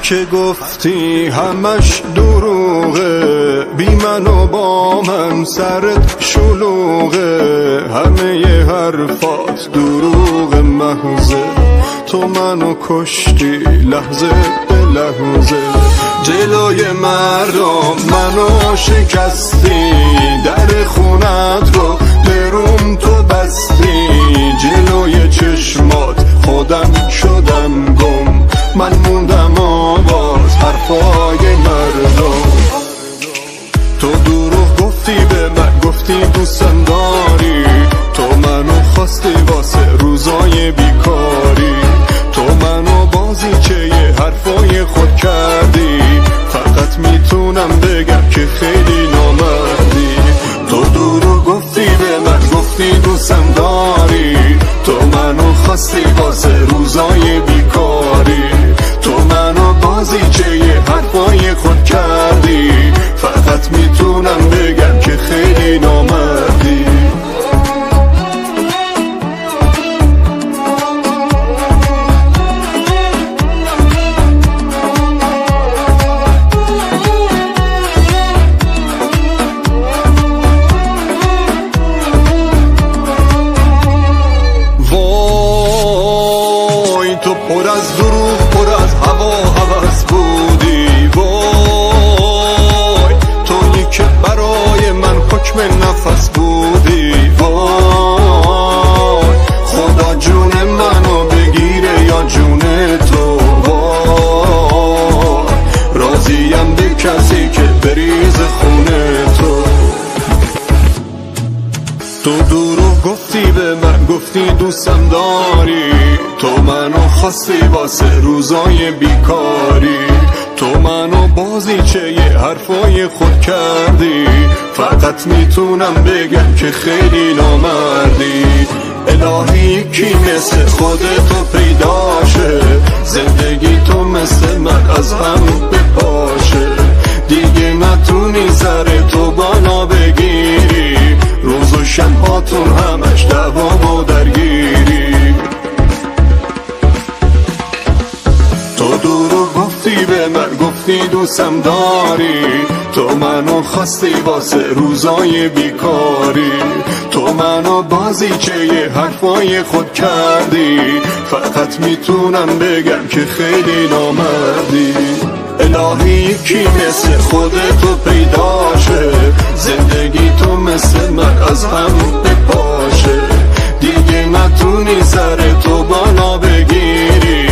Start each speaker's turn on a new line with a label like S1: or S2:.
S1: که گفتی همش دروغه، بی من و با من سرت شلوغه، همه ی حرفات دروغ محضه، تو منو کشتی لحظه به لحظه، جلوی مردم منو شکستی، در خونت رو دروم تو بستی، جلوی چشمات خودم شدم گم، من موندم آواز حرفای مردم. تو دروغ گفتی به من، گفتی دوستم داری، تو منو خواستی واسه روزای بیکاری، تو منو بازیچه ی حرفای خود کردی، فقط میتونم بگم که خیلی نامردی. تو دروغ گفتی به من، گفتی دوستم داری، تو منو خواستی واسه روزای بیکاری، تو منو بازیچه ی حرفای خود کردی، فقط میتونم بگم که خیلی نامردی. تو پر از دروغ، پر از هوا هوس بودی، وای تویی که برای من حکم نفس بودی، وای خدا جون منو بگیره یا جون تو، وای راضیم به کسی که بریز خونه تو. تو دروغ گفتی به من، گفتی دوستم داری، تو منو خواستی واسه روزای بیکاری، تو منو بازیچه ی حرفای خود کردی، فقط میتونم بگم که خیلی نامردی. الهی کی مثل خودتو پیدا شه، زندگی تو مثل من از هم بپاشه، دیگه نتونی سر تو بالا بگیری، روز و شباتون همش دعوا و درگیری. تو دروغ گفتی به من، گفتی دوستم داری، تو منو خواستی واسه روزای بیکاری، تو منو بازیچه ی حرفای خود کردی، فقط میتونم بگم که خیلی نامردی. الهی کی مثل خودتو پیدا شه، زندگی تو مثل من از هم بپاشه، دیگه نتونی سر تو بالا بگیری،